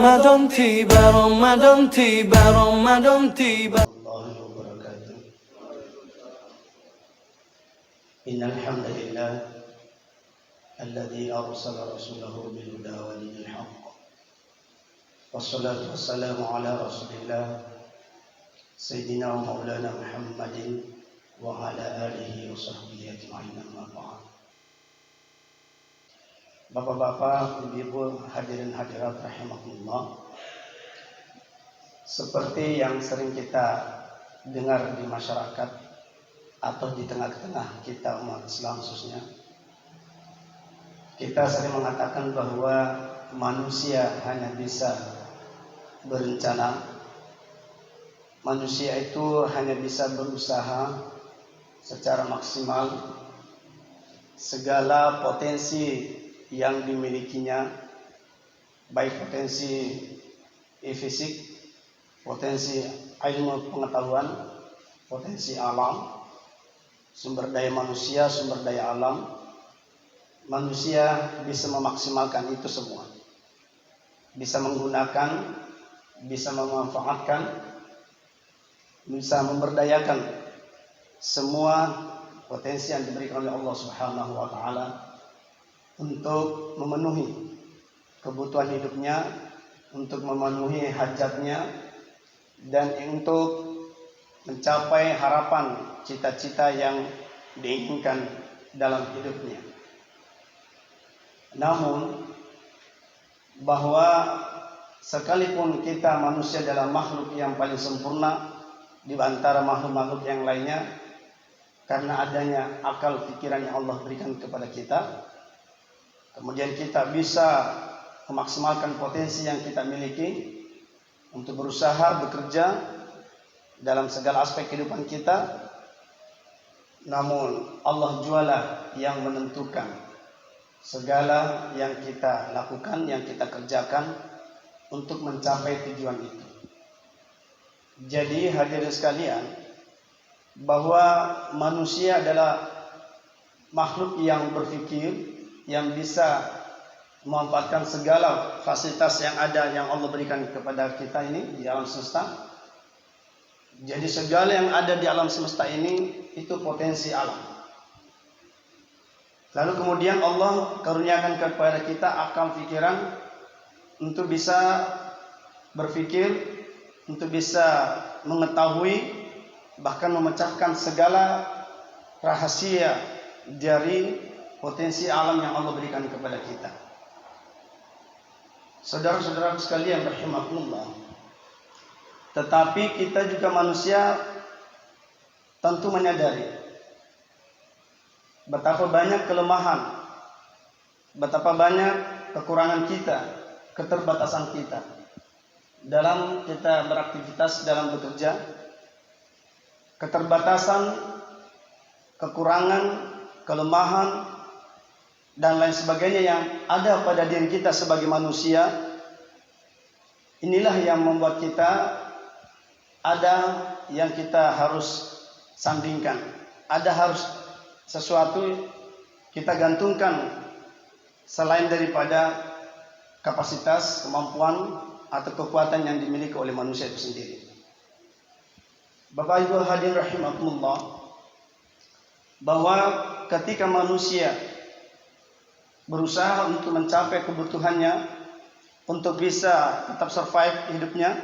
Ramadan tiba, Ramadan tiba, Ramadan tiba. الله وبركاته. إن الحمد لله الذي أرسل رسوله بالهدى ودين الحق، والصلاة والسلام على رسول الله سيدنا ومولانا محمد وعلى آله وصحبه أجمعين. أما بعد. Bapak-bapak, ibu-ibu, hadirin hadirat rahimakumullah. Seperti yang sering kita dengar di masyarakat atau di tengah-tengah kita umat Islam khususnya, kita sering mengatakan bahwa manusia hanya bisa berencana, manusia itu hanya bisa berusaha secara maksimal. Segala potensi yang dimilikinya, baik potensi fisik, potensi ilmu pengetahuan, potensi alam, sumber daya manusia, sumber daya alam, manusia bisa memaksimalkan itu semua, bisa menggunakan, bisa memanfaatkan, bisa memberdayakan semua potensi yang diberikan oleh Allah Subhanahu wa taala untuk memenuhi kebutuhan hidupnya, untuk memenuhi hajatnya, dan untuk mencapai harapan cita-cita yang diinginkan dalam hidupnya. Namun bahwa sekalipun kita manusia adalah makhluk yang paling sempurna di antara makhluk-makhluk yang lainnya, karena adanya akal pikiran yang Allah berikan kepada kita, kemudian kita bisa memaksimalkan potensi yang kita miliki untuk berusaha bekerja dalam segala aspek kehidupan kita. Namun Allah jualah yang menentukan segala yang kita lakukan, yang kita kerjakan untuk mencapai tujuan itu. Jadi hadirin sekalian, bahwa manusia adalah makhluk yang berpikir, yang bisa memanfaatkan segala fasilitas yang ada, yang Allah berikan kepada kita ini di alam semesta. Jadi segala yang ada di alam semesta ini itu potensi alam. Lalu kemudian Allah karuniakan kepada kita akal pikiran untuk bisa berpikir, untuk bisa mengetahui, bahkan memecahkan segala rahasia dari potensi alam yang Allah berikan kepada kita. Saudara-saudara sekalian rahimakumullah, tetapi kita juga manusia tentu menyadari betapa banyak kelemahan, betapa banyak kekurangan kita, keterbatasan kita dalam kita beraktivitas, dalam bekerja, keterbatasan, kekurangan, kelemahan, dan lain sebagainya yang ada pada diri kita sebagai manusia. Inilah yang membuat kita ada yang kita harus sandingkan, ada harus sesuatu kita gantungkan selain daripada kapasitas, kemampuan, atau kekuatan yang dimiliki oleh manusia itu sendiri. Bapak Ibu hadirin rahimakumullah, bahwa ketika manusia berusaha untuk mencapai kebutuhannya, untuk bisa tetap survive hidupnya,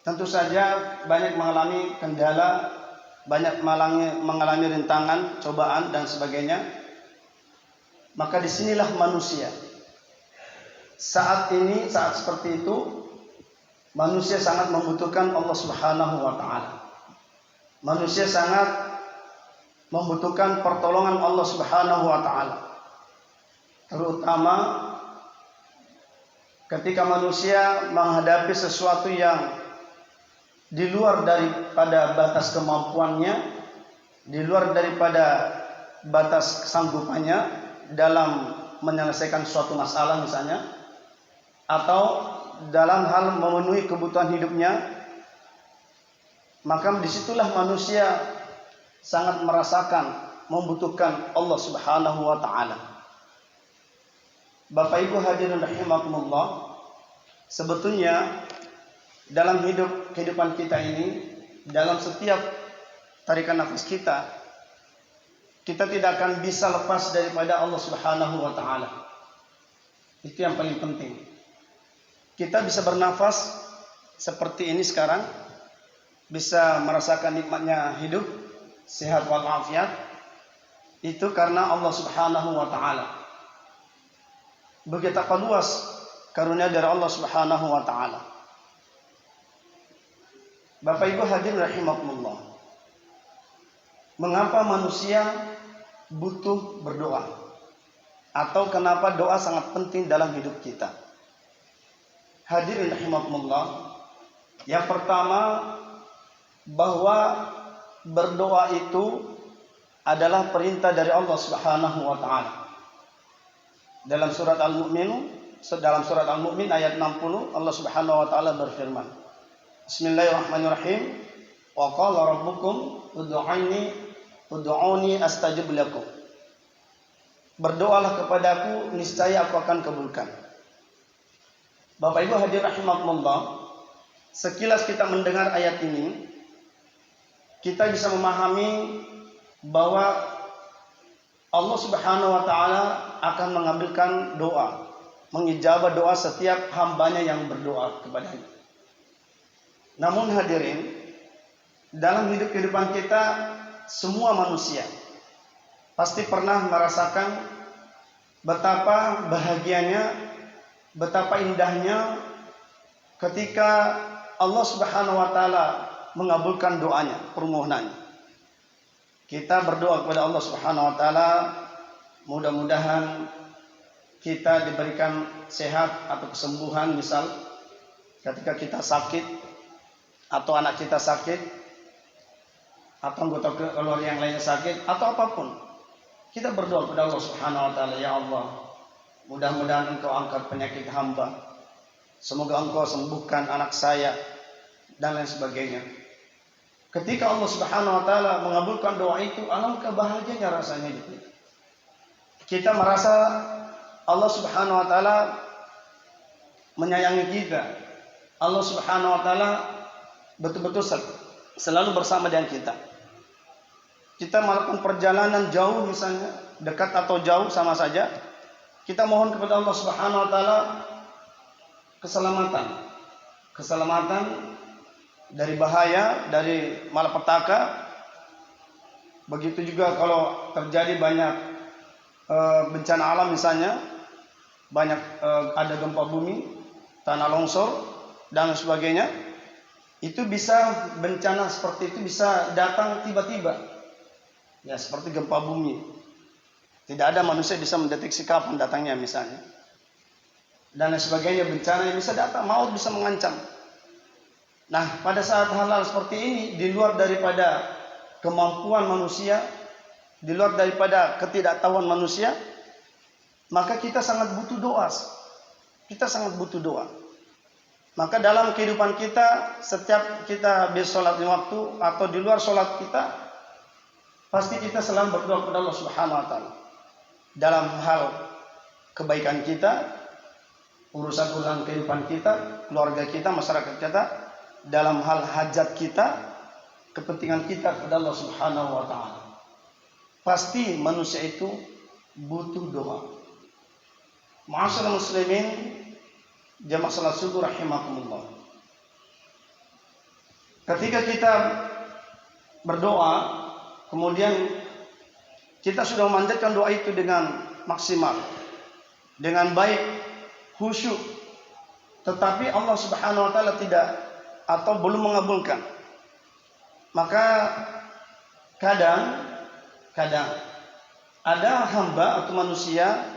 tentu saja banyak mengalami kendala, banyak mengalami rintangan, cobaan, dan sebagainya. Maka disinilah manusia saat ini, saat seperti itu, manusia sangat membutuhkan Allah Subhanahu wa taala. Manusia sangat membutuhkan pertolongan Allah Subhanahu wa taala. Terutama ketika manusia menghadapi sesuatu yang di luar daripada batas kemampuannya, di luar daripada batas kesanggupannya dalam menyelesaikan suatu masalah misalnya, atau dalam hal memenuhi kebutuhan hidupnya, maka disitulah manusia sangat merasakan membutuhkan Allah Subhanahu wa taala. Bapak Ibu hadirin rahimakumullah, Sebetulnya dalam kehidupan kita ini, dalam setiap tarikan nafas kita tidak akan bisa lepas daripada Allah Subhanahu wa taala. Itu yang paling penting. Kita bisa bernafas seperti ini sekarang, bisa merasakan nikmatnya hidup, sehat walafiat, itu karena Allah Subhanahu wa taala. Begitu luas karunia dari Allah Subhanahu wa taala. Bapak Ibu hadirin rahimakumullah. Mengapa manusia butuh berdoa? Atau kenapa doa sangat penting dalam hidup kita? Hadirin rahimakumullah. Yang pertama, bahwa berdoa itu adalah perintah dari Allah Subhanahu wa taala. Dalam surat Al-Mu'min ayat 60, Allah Subhanahu wa taala berfirman, Bismillahirrahmanirrahim. Wa qala rabbukum ud'uni astajib lakum. Berdoalah kepadaku, niscaya aku akan kabulkan. Bapak Ibu hadirin rahimakumullah, sekilas kita mendengar ayat ini, kita bisa memahami bahwa Allah Subhanahu wa taala akan mengabulkan doa, mengijabah doa setiap hambanya yang berdoa kepadanya. Namun hadirin, dalam kehidupan kita, semua manusia pasti pernah merasakan betapa bahagianya, betapa indahnya ketika Allah Subhanahu wa taala mengabulkan doanya, permohonannya. Kita berdoa kepada Allah Subhanahu wa taala, mudah-mudahan kita diberikan sehat atau kesembuhan, misal ketika kita sakit atau anak kita sakit atau anggota keluarga yang lainnya sakit atau apapun. Kita berdoa kepada Allah Subhanahu wa taala, ya Allah, mudah-mudahan Engkau angkat penyakit hamba. Semoga Engkau sembuhkan anak saya dan lain sebagainya. Ketika Allah Subhanahu wa taala mengabulkan doa itu, alangkah bahagianya rasanya itu. Kita merasa Allah Subhanahu wa taala menyayangi kita. Allah Subhanahu wa taala betul-betul selalu bersama dengan kita. Kita melakukan perjalanan jauh, misalnya dekat atau jauh sama saja, kita mohon kepada Allah Subhanahu wa taala keselamatan dari bahaya, dari malapetaka. Begitu juga kalau terjadi banyak bencana alam, misalnya banyak ada gempa bumi, tanah longsor dan sebagainya. Itu bisa, bencana seperti itu bisa datang tiba-tiba, ya, seperti gempa bumi. Tidak ada manusia bisa mendeteksi kapan datangnya, misalnya, dan sebagainya. Bencana yang bisa datang, maut bisa mengancam. Nah, pada saat hal-hal seperti ini, di luar daripada kemampuan manusia, di luar daripada ketidaktahuan manusia, maka kita sangat butuh doa. Kita sangat butuh doa. Maka dalam kehidupan kita, setiap kita habis sholat lima waktu atau di luar sholat kita, pasti kita selalu berdoa kepada Allah Subhanahu wa taala. Dalam hal kebaikan kita, urusan kehidupan kita, keluarga kita, masyarakat kita, dalam hal hajat kita, kepentingan kita kepada Allah Subhanahu wa taala. Pasti manusia itu butuh doa. Ma'asyiral muslimin, jamaah salat subuh rahimakumullah. Ketika kita berdoa, kemudian kita sudah memanjatkan doa itu dengan maksimal, dengan baik, khusyuk, tetapi Allah Subhanahu wa taala tidak atau belum mengabulkan, maka kadang ada hamba atau manusia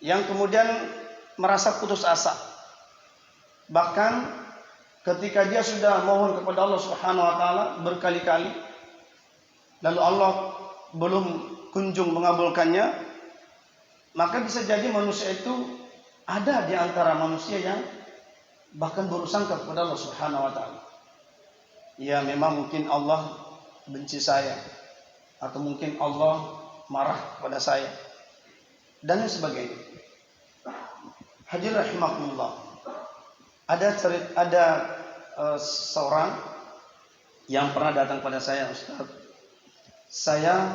yang kemudian merasa putus asa. Bahkan ketika dia sudah mohon kepada Allah Subhanahu wa taala berkali-kali, lalu Allah belum kunjung mengabulkannya, maka bisa jadi manusia itu ada di antara manusia yang bahkan bersangka kepada Allah Subhanahu wa taala. Ya, memang mungkin Allah benci saya, atau mungkin Allah marah kepada saya, dan sebagainya. Hadirin rahimakumullah. Ada seorang yang pernah datang pada saya, Ustaz, saya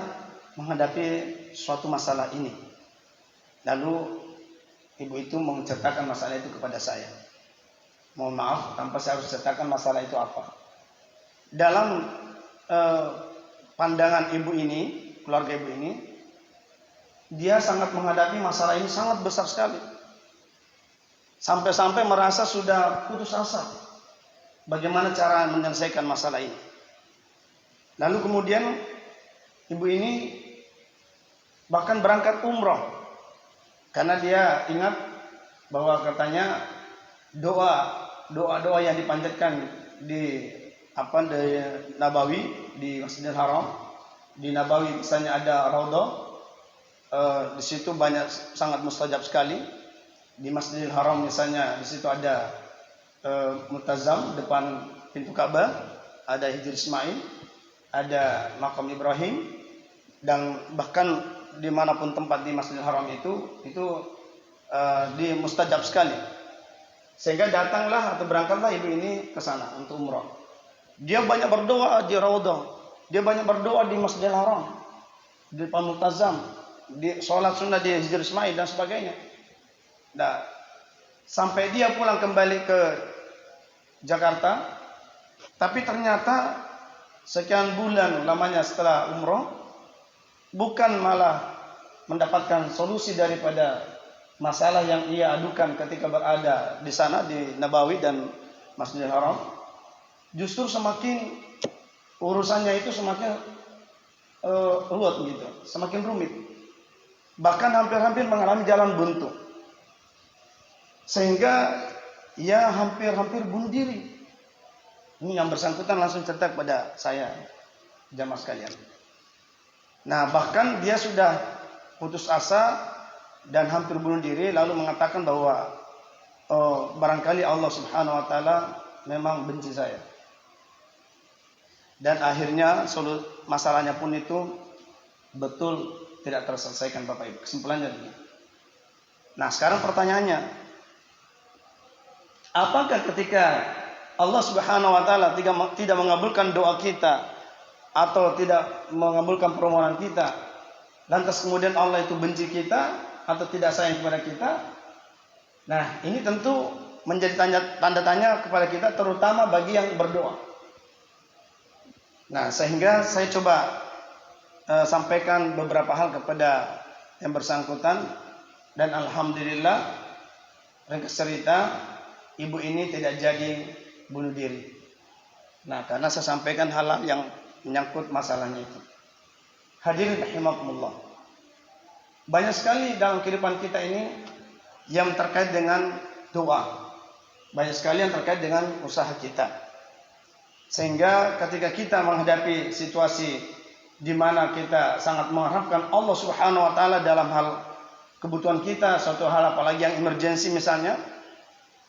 menghadapi suatu masalah ini. Lalu ibu itu menceritakan masalah itu kepada saya. Mohon maaf, tanpa saya harus ceritakan masalah itu apa. Dalam pandangan ibu ini, keluarga ibu ini, dia sangat menghadapi masalah ini sangat besar sekali. Sampai-sampai merasa sudah putus asa bagaimana cara menyelesaikan masalah ini. Lalu kemudian ibu ini bahkan berangkat umroh karena dia ingat bahwa katanya doa yang dipanjatkan di Nabawi, di Masjidil Haram, di Nabawi misalnya ada raudhah, di situ banyak sangat mustajab sekali. Di Masjidil Haram misalnya di situ ada Multazam depan pintu Ka'bah, ada Hijr Ismail, ada Makam Ibrahim, dan bahkan dimanapun tempat di Masjidil Haram itu di mustajab sekali. Sehingga datanglah atau berangkatlah ibu ini ke sana untuk umrah. Dia banyak berdoa di raudhah, dia banyak berdoa di Masjidil Haram, di depan Multazam, di sholat sunnah di Hijr Ismail dan sebagainya. Nah, sampai dia pulang kembali ke Jakarta, tapi ternyata sekian bulan lamanya setelah umroh, bukan malah mendapatkan solusi daripada masalah yang ia adukan ketika berada di sana di Nabawi dan Masjidil Haram. Justru semakin urusannya itu semakin ruwet gitu, semakin rumit. Bahkan hampir-hampir mengalami jalan buntu. Sehingga ia hampir-hampir bunuh diri. Ini yang bersangkutan langsung cerita kepada saya, jamaah sekalian. Nah, bahkan dia sudah putus asa dan hampir bunuh diri, lalu mengatakan bahwa barangkali Allah Subhanahu wa taala memang benci saya. Dan akhirnya masalahnya pun itu betul tidak terselesaikan, Bapak Ibu. Kesimpulannya begini. Nah, sekarang pertanyaannya, apakah ketika Allah Subhanahu wa taala tidak mengabulkan doa kita atau tidak mengabulkan permohonan kita, lantas kemudian Allah itu benci kita atau tidak sayang kepada kita? Nah, ini tentu menjadi tanda tanya kepada kita, terutama bagi yang berdoa. Nah, sehingga saya coba sampaikan beberapa hal kepada yang bersangkutan, dan alhamdulillah ringkas cerita, ibu ini tidak jadi bunuh diri. Nah, karena saya sampaikan hal yang menyangkut masalahnya itu. Hadirin rahimakumullah. Banyak sekali dalam kehidupan kita ini yang terkait dengan doa. Banyak sekali yang terkait dengan usaha kita. Sehingga ketika kita menghadapi situasi di mana kita sangat mengharapkan Allah Subhanahu wa taala dalam hal kebutuhan kita, suatu hal apalagi yang emergensi misalnya,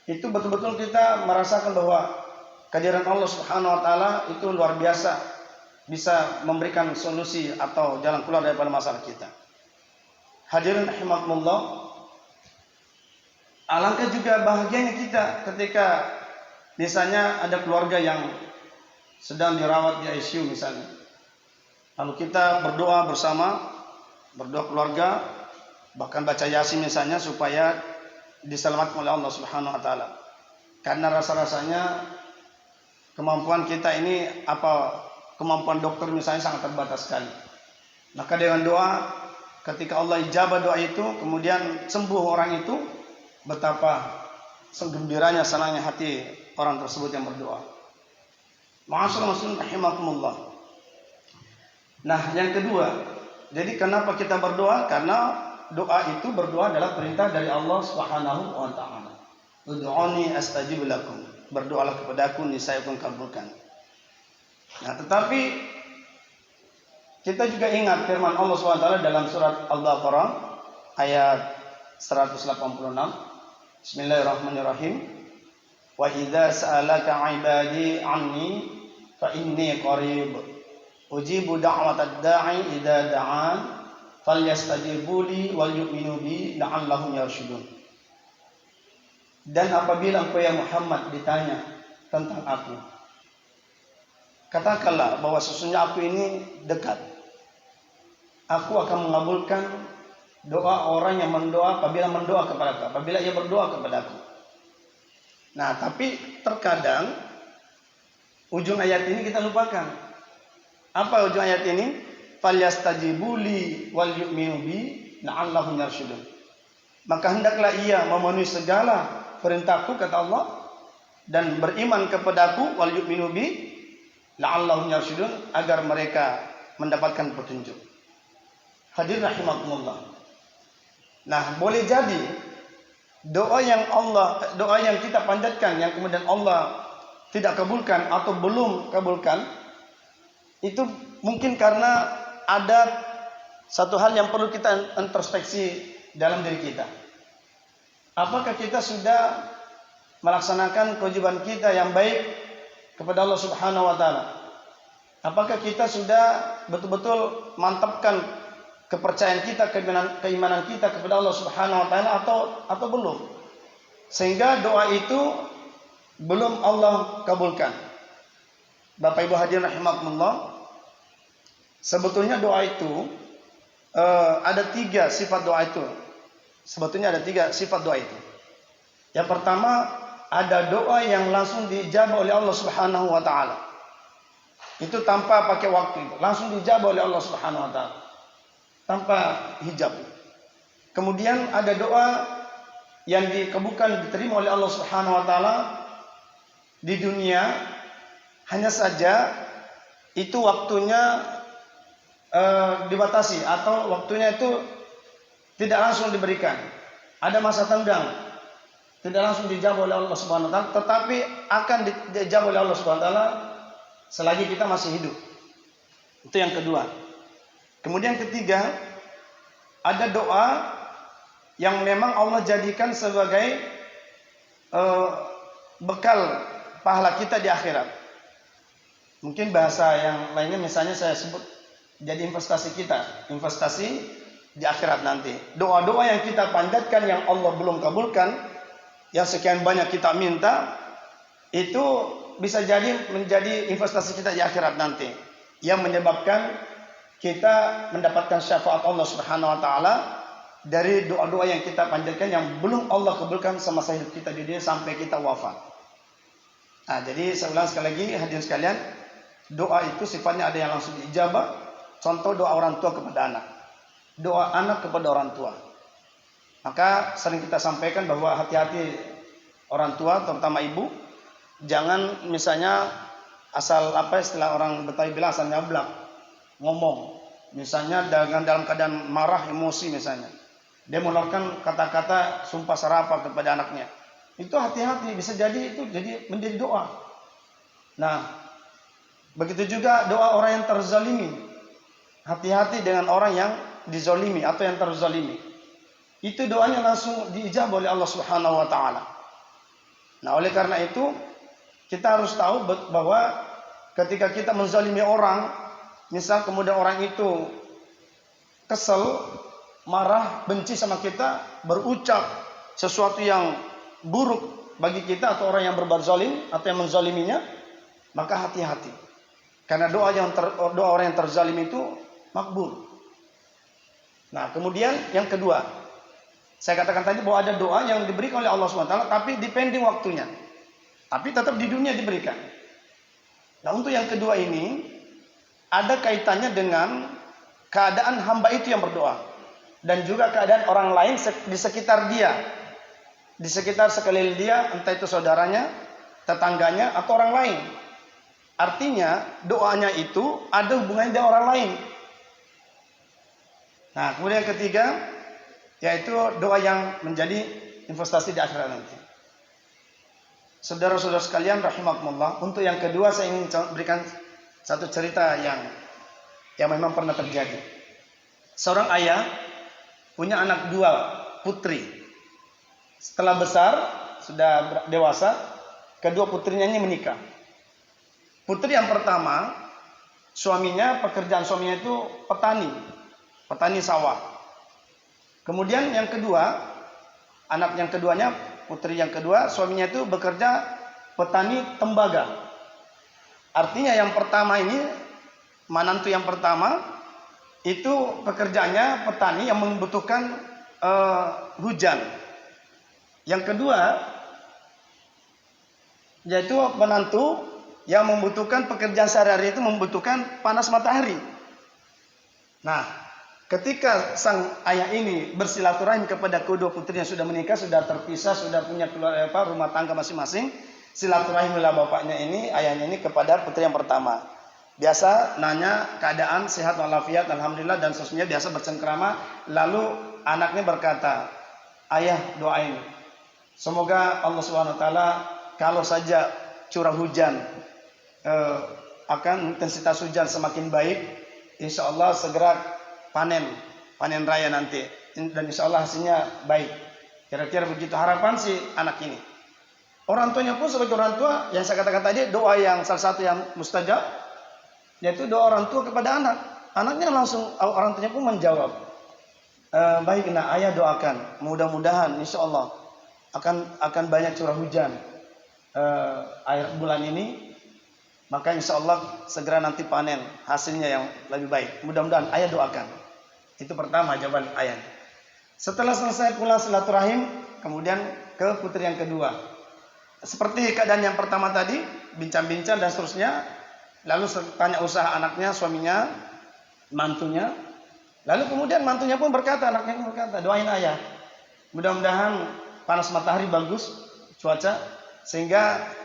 itu betul-betul kita merasakan bahwa kehadiran Allah Subhanahu wa taala itu luar biasa, bisa memberikan solusi atau jalan keluar daripada masalah kita. Hadirin rahimakumullah, alangkah juga bahagianya kita ketika misalnya ada keluarga yang sedang dirawat di ICU misalnya. Lalu kita berdoa bersama, berdoa keluarga, bahkan baca Yasin misalnya supaya diselamatkan oleh Allah Subhanahu wa taala. Karena rasa-rasanya kemampuan kita ini kemampuan dokter misalnya sangat terbatas sekali. Maka dengan doa, ketika Allah ijabah doa itu, kemudian sembuh orang itu, betapa gembiranya, senangnya hati orang tersebut yang berdoa. Ma'asyiral muslimin rahimakumullah. Nah, yang kedua, jadi kenapa kita berdoa? Karena doa itu, berdoa adalah perintah dari Allah Subhanahu wa taala. Ud'uni astajib lakum. Berdoalah kepadaku, niscaya akan kabulkan. Nah, tetapi kita juga ingat firman Allah Subhanahu wa taala dalam surat Al-Baqarah ayat 186. Bismillahirrahmanirrahim. Wa idza sa'alaka 'ibadi 'anni fa inni qarib. Ujibu da'watad da'i idza da'an. Falyastajibu li wal yu'minu bi la'allahum yarshudun. Dan apabila engkau ya Muhammad ditanya tentang aku, katakanlah bahwa sesungguhnya aku ini dekat. Aku akan mengabulkan doa orang yang mendoa apabila mendoa kepadaku, apabila ia berdoa kepadaku. Nah, tapi terkadang ujung ayat ini kita lupakan. Apa ujung ayat ini? Falyastajibu li wal yu'minu bi la'allahum yarshudun. Maka hendaklah ia memenuhi segala perintahku, kata Allah, dan beriman kepadaku, wal yu'minu bi la'allahum yarshudun, agar mereka mendapatkan petunjuk. Hadirin rahimakumullah. Nah, boleh jadi doa yang kita panjatkan yang kemudian Allah tidak kabulkan atau belum kabulkan, itu mungkin karena ada satu hal yang perlu kita introspeksi dalam diri kita. Apakah kita sudah melaksanakan kewajiban kita yang baik kepada Allah Subhanahu wa taala? Apakah kita sudah betul-betul mantapkan kepercayaan kita, keimanan kita kepada Allah Subhanahu wa taala atau belum? Sehingga doa itu belum Allah kabulkan. Bapak Ibu hadirin rahimakumullah, sebetulnya doa itu ada 3 sifat doa itu. Sebetulnya ada 3 sifat doa itu. Yang pertama, ada doa yang langsung dijawab oleh Allah Subhanahu wa taala. Itu tanpa pakai waktu, langsung dijawab oleh Allah Subhanahu wa taala, tanpa hijab. Kemudian ada doa yang dikabulkan, diterima oleh Allah Subhanahu wa taala di dunia, hanya saja itu waktunya dibatasi atau waktunya itu tidak langsung diberikan. Ada masa tenggang, tidak langsung dijawab oleh Allah Subhanahu wa taala, tetapi akan dijawab oleh Allah Subhanahu wa taala selagi kita masih hidup. Itu yang kedua. Kemudian ketiga, ada doa yang memang Allah jadikan sebagai bekal pahala kita di akhirat. Mungkin bahasa yang lainnya misalnya saya sebut jadi investasi kita, investasi di akhirat nanti. Doa-doa yang kita panjatkan yang Allah belum kabulkan, yang sekian banyak kita minta, itu bisa jadi menjadi investasi kita di akhirat nanti, yang menyebabkan kita mendapatkan syafaat Allah Subhanahu wa taala dari doa-doa yang kita panjatkan yang belum Allah kabulkan semasa hidup kita di dunia sampai kita wafat. Nah, jadi saya ulang sekali lagi hadirin sekalian, doa itu sifatnya ada yang langsung diijabah. Contoh doa orang tua kepada anak, doa anak kepada orang tua. Maka sering kita sampaikan bahwa hati-hati orang tua, terutama ibu, jangan misalnya asal istilah orang Betawi bilang asal nyablak ngomong, misalnya dalam keadaan marah, emosi misalnya, dia mengeluarkan kata-kata sumpah serapah kepada anaknya. Itu hati-hati, bisa jadi itu menjadi doa. Nah, begitu juga doa orang yang terzalimi. Hati-hati dengan orang yang dizalimi atau yang terzalimi. Itu doanya langsung diijabah oleh Allah Subhanahu wa taala. Nah, oleh karena itu kita harus tahu bahwa ketika kita menzalimi orang, misal kemudian orang itu kesel, marah, benci sama kita, berucap sesuatu yang buruk bagi kita atau orang yang berbuat zalim atau yang menzaliminya, maka hati-hati. Karena doa orang yang terzalim itu makbul. Nah, kemudian yang kedua, saya katakan tadi bahwa ada doa yang diberikan oleh Allah SWT, tapi depending waktunya, tapi tetap di dunia diberikan. Nah, untuk yang kedua ini ada kaitannya dengan keadaan hamba itu yang berdoa dan juga keadaan orang lain di sekitar dia, di sekitar sekeliling dia, entah itu saudaranya, tetangganya, atau orang lain. Artinya doanya itu ada hubungannya dengan orang lain. Nah, kemudian yang ketiga, yaitu doa yang menjadi investasi di akhirat nanti. Saudara-saudara sekalian rahimakumullah, untuk yang kedua saya ingin berikan satu cerita yang memang pernah terjadi. Seorang ayah punya anak 2 putri. Setelah besar, sudah dewasa, kedua putrinya ini menikah. Putri yang pertama, pekerjaan suaminya itu petani sawah. Kemudian yang kedua, anak yang keduanya putri yang kedua, suaminya itu bekerja petani tembaga. Artinya yang pertama ini, menantu yang pertama itu pekerjaannya petani yang membutuhkan hujan. Yang kedua yaitu menantu yang membutuhkan pekerjaan sehari-hari, itu membutuhkan panas matahari. Nah, ketika sang ayah ini bersilaturahim kepada kedua putri yang sudah menikah, sudah terpisah, sudah punya rumah tangga masing-masing, silaturahimlah bapaknya ini, ayahnya ini kepada putri yang pertama. Biasa nanya keadaan sehat walafiat, alhamdulillah dan seterusnya, biasa bercengkrama. Lalu anaknya berkata, ayah doain, semoga Allah Subhanahu Wa Taala kalau saja curah hujan akan intensitas hujan semakin baik, insya Allah segera panen raya nanti, dan insya Allah hasilnya baik. Kira-kira begitu harapan si anak ini. Orang tuanya pun sebagai orang tua, yang saya katakan tadi, doa yang salah satu yang mustajab, yaitu doa orang tua kepada anak. Anaknya langsung, orang tuanya pun menjawab, baik nak, ayah doakan, mudah-mudahan insya Allah akan banyak curah hujan akhir bulan ini, maka insya Allah segera nanti panen hasilnya yang lebih baik. Mudah-mudahan ayah doakan. Itu pertama jawaban ayah. Setelah selesai pula silaturahim, kemudian ke putri yang kedua. Seperti keadaan yang pertama tadi, bincang-bincang dan seterusnya. Lalu tanya usaha anaknya, suaminya, mantunya. Lalu kemudian mantunya pun berkata, anaknya pun berkata, doain ayah, mudah-mudahan panas matahari bagus cuaca, sehingga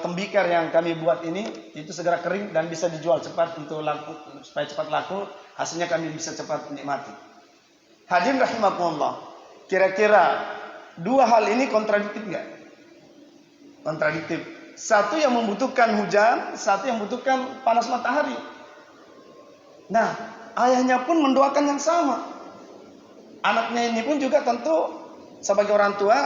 tembikar yang kami buat ini itu segera kering dan bisa dijual cepat untuk laku, supaya cepat laku, hasilnya kami bisa cepat menikmati. Hadirin rahimakumullah, kira-kira dua hal ini kontradiktif enggak? Kontradiktif. Satu yang membutuhkan hujan, satu yang membutuhkan panas matahari. Nah, ayahnya pun mendoakan yang sama. Anaknya ini pun juga tentu sebagai orang tua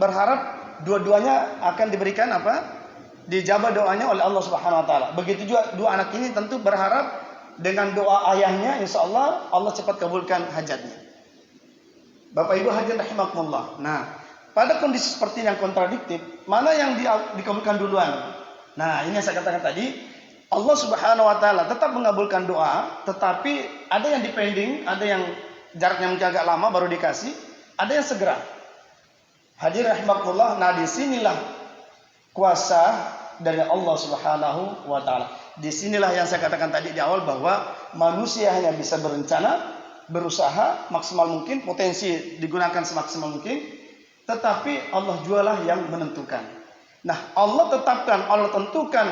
berharap dua-duanya akan diberikan apa? Dijabah doanya oleh Allah Subhanahu Wa Taala. Begitu juga dua anak ini tentu berharap dengan doa ayahnya, insya Allah Allah cepat kabulkan hajatnya. Bapak Ibu hadirin rahimakumullah. Nah, pada kondisi seperti yang kontradiktif, mana yang dikabulkan duluan? Nah, ini yang saya katakan tadi, Allah Subhanahu Wa Taala tetap mengabulkan doa, tetapi ada yang dipending, ada yang jaraknya mungkin agak lama baru dikasih, ada yang segera. Hadirin rahimakumullah. Nah, disinilah kuasa dari Allah Subhanahu Wa Taala. Disinilah yang saya katakan tadi di awal, bahwa manusia hanya bisa berencana, berusaha maksimal mungkin, potensi digunakan semaksimal mungkin, tetapi Allah jualah yang menentukan. Nah, Allah tetapkan, Allah tentukan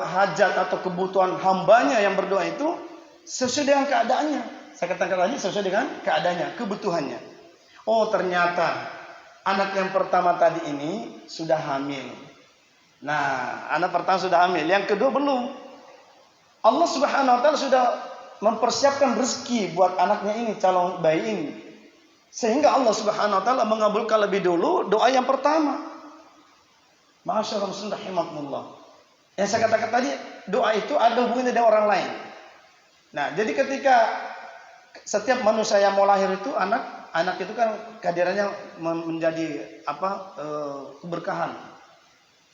hajat atau kebutuhan hambanya yang berdoa itu sesuai dengan keadaannya. Saya katakan tadi sesuai dengan keadaannya, kebutuhannya. Oh, ternyata anak yang pertama tadi ini sudah hamil. Nah, anak pertama sudah hamil, yang kedua belum. Allah Subhanahu Wa Taala sudah mempersiapkan rezeki buat anaknya ini, calon bayi ini, sehingga Allah Subhanahu Wa Taala mengabulkan lebih dulu doa yang pertama. Masyaallah rahimakumullah. Yang saya katakan tadi, doa itu ada hubungannya dengan orang lain. Nah, jadi ketika setiap manusia yang mau lahir itu, anak itu kan kehadirannya menjadi keberkahan,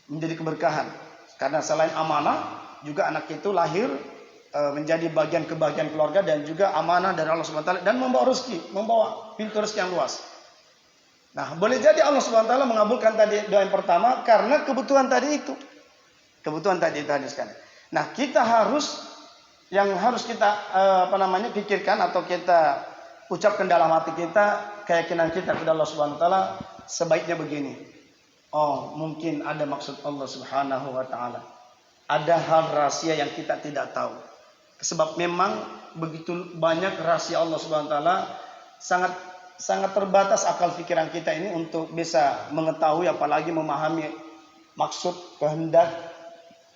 menjadi keberkahan. Karena selain amanah, juga anak itu lahir menjadi kebagian keluarga dan juga amanah dari Allah Subhanahu Wa Taala, dan membawa rezeki, membawa pintu rezeki yang luas. Nah, boleh jadi Allah Subhanahu Wa Taala mengabulkan tadi doa yang pertama karena kebutuhan tadi itu. Kebutuhan tadi itu hadis kan. Nah, kita harus kita pikirkan atau kita ucapkan dalam hati kita, keyakinan kita kepada Allah Subhanahu Wa Taala sebaiknya begini. Oh, mungkin ada maksud Allah Subhanahu Wa Taala. Ada hal rahasia yang kita tidak tahu. Sebab memang begitu banyak rahasia Allah Subhanahu Wa Taala, sangat terbatas akal pikiran kita ini untuk bisa mengetahui, apalagi memahami maksud, kehendak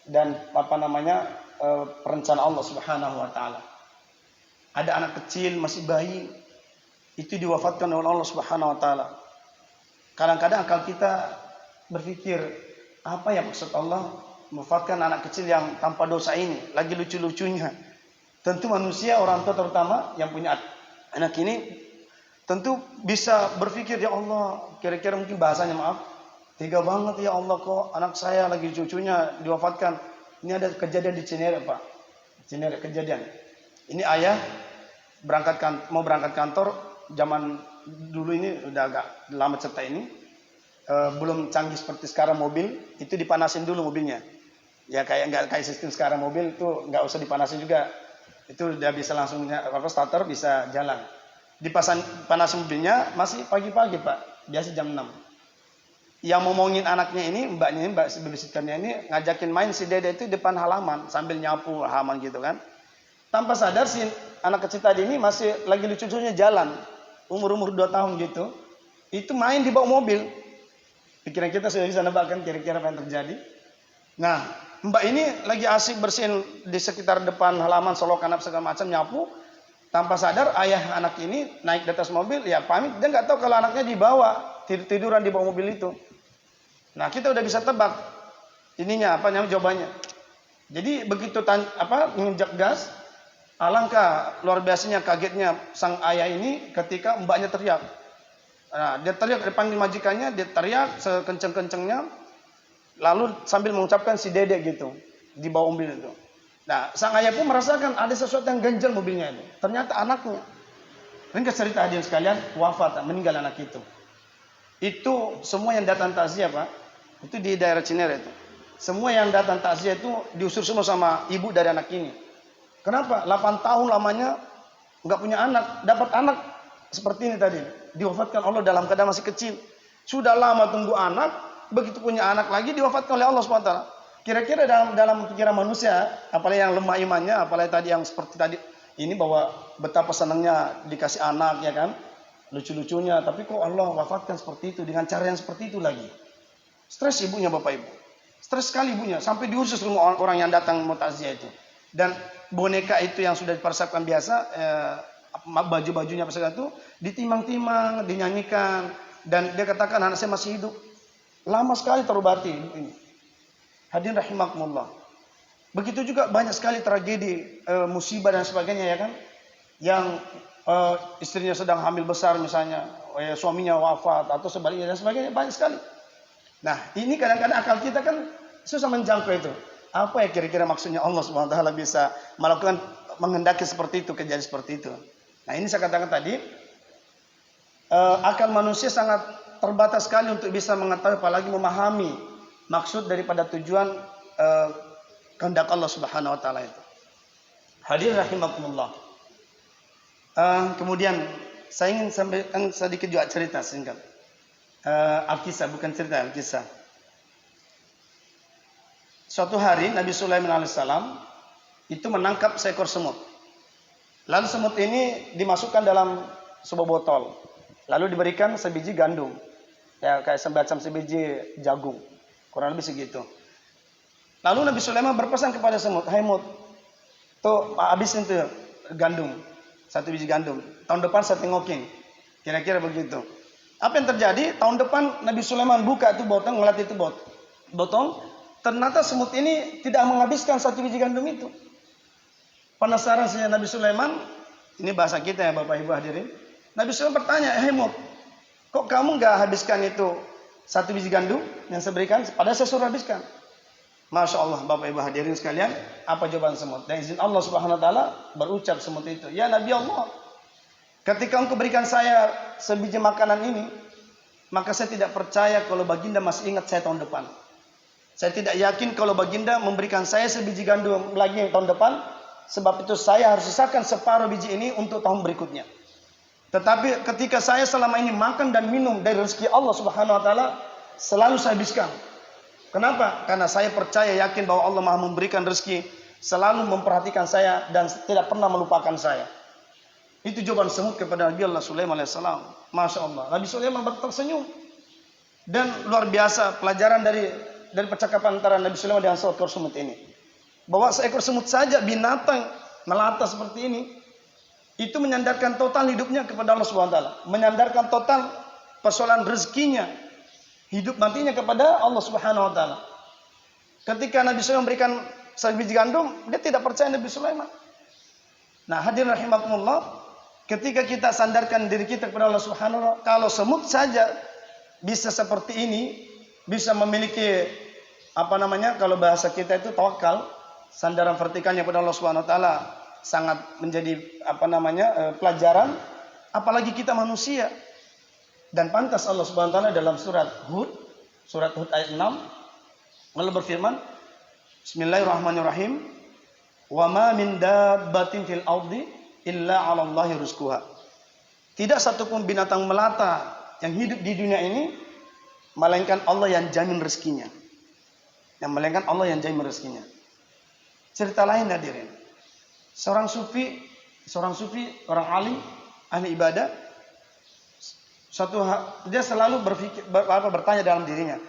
dan perencanaan Allah Subhanahu Wa Taala. Ada anak kecil masih bayi, itu diwafatkan oleh Allah Subhanahu Wa Taala. Kadang-kadang akal kita berpikir, apa ya maksud Allah mewafatkan anak kecil yang tanpa dosa ini, lagi lucu-lucunya. Tentu manusia, orang tua terutama yang punya anak ini, tentu bisa berpikir, ya Allah, kira-kira mungkin bahasanya maaf, tega banget ya Allah kok anak saya lagi cucunya diwafatkan. Ini ada kejadian di Cinere Pak. Cinere kejadian. Ini ayah mau berangkat kantor zaman dulu ini udah agak lama cerita ini. Belum canggih seperti sekarang mobil, itu dipanasin dulu mobilnya. Ya nggak kayak sistem sekarang mobil itu nggak usah dipanasin juga. Itu udah bisa langsung starter bisa jalan. Panasin mobilnya masih pagi-pagi Pak, biasa jam 6. Yang ngomongin anaknya ini, mbak babysitternya ini ngajakin main si Dede itu depan halaman sambil nyapu halaman gitu kan. Tanpa sadar si anak kecil tadi ini masih lagi lucu-lucunya jalan, umur 2 tahun gitu. Itu main di bawah mobil. Pikiran kita sudah bisa nebak kan kira-kira apa yang terjadi. Nah, mbak ini lagi asik bersihin di sekitar depan halaman solokan apa segala macam nyapu. Tanpa sadar ayah anak ini naik di atas mobil, ya pamit. Dia nggak tahu kalau anaknya dibawa tiduran di bawah mobil itu. Nah, kita udah bisa tebak ininya apa namanya jawabannya. Jadi begitu menginjak gas, alangkah luar biasanya kagetnya sang ayah ini ketika mbaknya teriak. Nah, dia teriak dipanggil majikannya, dia teriak sekenceng-kencengnya, lalu sambil mengucapkan si Dede gitu di bawah mobil itu. Nah, sang ayah pun merasakan ada sesuatu yang ganjal mobilnya itu. Ternyata anaknya. Ringkas cerita hadirin sekalian, wafat, meninggal anak itu. Itu semua yang datang takziah Pak. Itu di daerah Cinere itu. Semua yang datang takziah itu diusir semua sama ibu dari anak ini. Kenapa? 8 tahun lamanya nggak punya anak, dapat anak seperti ini tadi. Diwafatkan Allah dalam keadaan masih kecil. Sudah lama tunggu anak, begitu punya anak lagi diwafatkan oleh Allah SWT. Kira-kira dalam pikiran manusia, apalagi yang lemah imannya, apalagi tadi yang seperti tadi ini bahwa betapa senangnya dikasih anak ya kan, lucu-lucunya, tapi kok Allah wafatkan seperti itu dengan cara yang seperti itu lagi. Stres ibunya Bapak Ibu. Stres sekali ibunya sampai diurus semua orang yang datang mau takziah itu. Dan boneka itu yang sudah dipersiapkan biasa, baju-bajunya apa segala itu ditimang-timang, dinyanyikan dan dia katakan anak saya masih hidup. Lama sekali terobati ini. Hadirin rahimakumullah. Begitu juga banyak sekali tragedi, musibah dan sebagainya ya kan. Yang istrinya sedang hamil besar misalnya, suaminya wafat atau sebaliknya dan sebagainya banyak sekali. Nah, ini kadang-kadang akal kita kan susah menjangkau itu. Apa ya kira-kira maksudnya Allah SWT bisa melakukan menghendaki seperti itu, kejadian seperti itu. Nah, ini saya katakan tadi, akal manusia sangat terbatas sekali untuk bisa mengetahui apalagi memahami maksud daripada tujuan kehendak Allah Subhanahu wa taala itu. Hadirin rahimakumullah. Kemudian saya ingin sampaikan sedikit juga cerita singkat. Alkisah, bukan cerita, Alkisah. Suatu hari Nabi Sulaiman alaihissalam itu menangkap seekor semut. Lalu semut ini dimasukkan dalam sebuah botol. Lalu diberikan sebiji gandum. Ya, kayak semacam sebiji jagung. Kurang lebih segitu. Lalu Nabi Sulaiman berpesan kepada semut, "Hai mut, tuh habisin tuh gandum. 1 biji gandum. Tahun depan saya tengokin." Kira-kira begitu. Apa yang terjadi? Tahun depan Nabi Sulaiman buka itu botol, ngeliat itu botol. Ternyata semut ini tidak menghabiskan 1 biji gandum itu. Penasaran saja Nabi Sulaiman. Ini bahasa kita ya Bapak Ibu hadirin. Nabi Sulaiman bertanya, "Hei mut, kok kamu nggak habiskan itu 1 biji gandum yang saya berikan? Padahal saya suruh habiskan." Masya Allah Bapak Ibu hadirin sekalian. Apa jawaban semut? Dan izin Allah Subhanahu Wa Taala berucap semut itu, "Ya Nabi Allah, ketika engkau berikan saya sebiji makanan ini, maka saya tidak percaya kalau baginda masih ingat saya tahun depan. Saya tidak yakin kalau baginda memberikan saya sebiji gandum lagi tahun depan. Sebab itu saya harus sisakan separuh biji ini untuk tahun berikutnya. Tetapi ketika saya selama ini makan dan minum dari rezeki Allah Subhanahu Wa Taala, selalu saya habiskan. Kenapa? Karena saya percaya yakin bahwa Allah Maha memberikan rezeki, selalu memperhatikan saya dan tidak pernah melupakan saya." Itu jawaban semut kepada Nabi Allah Sulaiman alaihissalam. Masya Allah. Nabi Sulaiman tersenyum. Dan luar biasa pelajaran dari percakapan antara Nabi Sulaiman dengan seekor semut ini. Bahwa seekor semut saja binatang melata seperti ini, itu menyandarkan total hidupnya kepada Allah Subhanahu wa taala. Menyandarkan total persoalan rezekinya, hidup matinya kepada Allah Subhanahu wa taala. Ketika Nabi Sulaiman memberikan sebiji gandum, dia tidak percaya Nabi Sulaiman. Nah, hadirin rahimakumullah, ketika kita sandarkan diri kita kepada Allah Subhanahu wa taala, kalau semut saja bisa seperti ini, bisa memiliki kalau bahasa kita itu tawakal, sandaran vertikalnya pada Allah Subhanahu wa taala sangat menjadi pelajaran, apalagi kita manusia. Dan pantas Allah Subhanahu wa taala dalam surat Hud ayat 6 Allah berfirman, Bismillahirrahmanirrahim, wa ma min dabbatin fil ardi illa 'ala Allahi rizquha. Tidak satupun binatang melata yang hidup di dunia ini melainkan Allah yang jamin rezekinya. Cerita lain hadirin. Seorang sufi, orang alim, ahli ibadah, dia selalu bertanya dalam dirinya,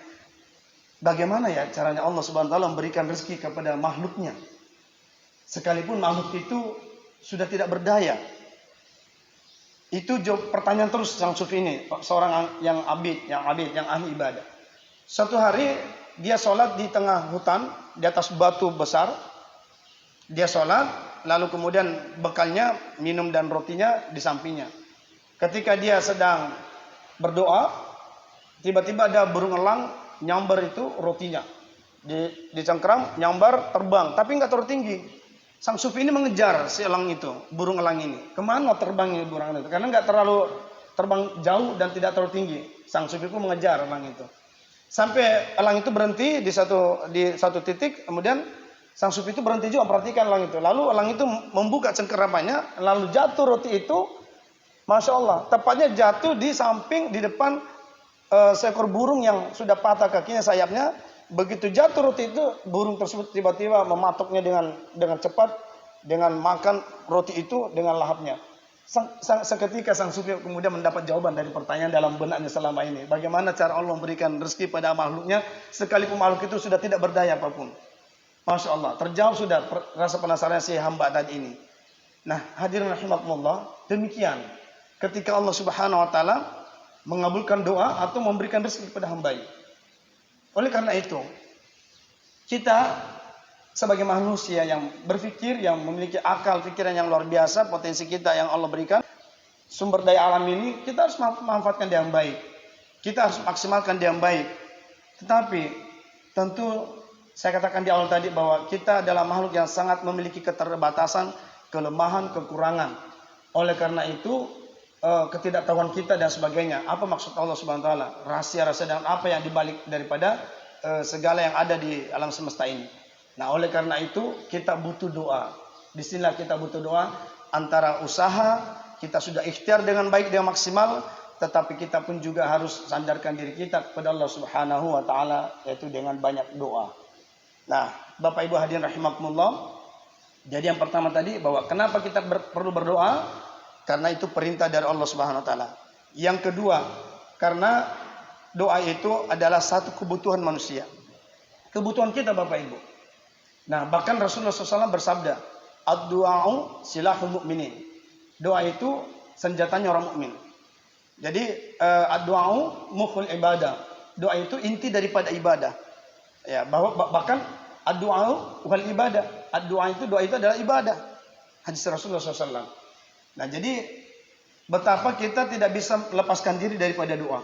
bagaimana ya caranya Allah Subhanahu wa taala memberikan rezeki kepada makhluknya, sekalipun makhluk itu sudah tidak berdaya. Itu pertanyaan terus sang sufi ini, seorang yang abid, yang ahli ibadah. Suatu hari dia sholat di tengah hutan, di atas batu besar. Dia sholat, lalu kemudian bekalnya, minum dan rotinya di sampingnya. Ketika dia sedang berdoa, tiba-tiba ada burung elang nyambar itu rotinya. Dicengkeram, nyambar, terbang, tapi nggak terlalu tinggi. Sang sufi ini mengejar si elang itu, burung elang ini. Kemana terbangnya burung elang itu? Karena nggak terlalu terbang jauh dan tidak terlalu tinggi. Sang sufi pun mengejar elang itu. Sampai elang itu berhenti di satu titik, kemudian sang sufi itu berhenti juga memperhatikan elang itu. Lalu elang itu membuka cengkeramannya, lalu jatuh roti itu, Masya Allah, tepatnya jatuh di samping, di depan seekor burung yang sudah patah kakinya, sayapnya. Begitu jatuh roti itu, burung tersebut tiba-tiba mematoknya dengan cepat, dengan makan roti itu dengan lahapnya. Seketika sang sufi kemudian mendapat jawaban dari pertanyaan dalam benaknya selama ini. Bagaimana cara Allah memberikan rezeki pada makhluknya, sekalipun makhluk itu sudah tidak berdaya apapun. Masya Allah, terjawab sudah rasa penasaran si hamba tadi ini. Nah, hadirin rahimakumullah, demikian ketika Allah Subhanahu wa taala mengabulkan doa atau memberikan rezeki kepada hamba. Oleh karena itu, kita sebagai manusia yang berpikir, yang memiliki akal pikiran yang luar biasa, potensi kita yang Allah berikan, sumber daya alam ini kita harus memanfaatkan dengan baik. Kita harus maksimalkan dengan baik. Tetapi tentu saya katakan di awal tadi bahwa kita adalah makhluk yang sangat memiliki keterbatasan, kelemahan, kekurangan. Oleh karena itu, ketidaktahuan kita dan sebagainya. Apa maksud Allah Subhanahu wa taala? Rahasia-rahasia dan apa yang dibalik daripada segala yang ada di alam semesta ini. Nah, oleh karena itu kita butuh doa. Disinilah kita butuh doa. Antara usaha kita sudah ikhtiar dengan baik, dengan maksimal, tetapi kita pun juga harus sandarkan diri kita kepada Allah Subhanahu wa taala, yaitu dengan banyak doa. Nah, Bapak Ibu hadirin rahimakumullah. Jadi yang pertama tadi bahwa kenapa kita perlu berdoa? Karena itu perintah dari Allah Subhanahu wa taala. Yang kedua, karena doa itu adalah satu kebutuhan manusia. Kebutuhan kita Bapak Ibu. Nah, bahkan Rasulullah SAW bersabda, ad-du'a'u silahul mu'minin. Doa itu senjatanya orang mukmin. Jadi ad-du'a'u mukhul ibadah. Doa itu inti daripada ibadah. Ya, bahkan ad-du'a'u wal ibadah. Doa itu adalah ibadah. Hadis Rasulullah SAW. Nah, jadi betapa kita tidak bisa melepaskan diri daripada doa.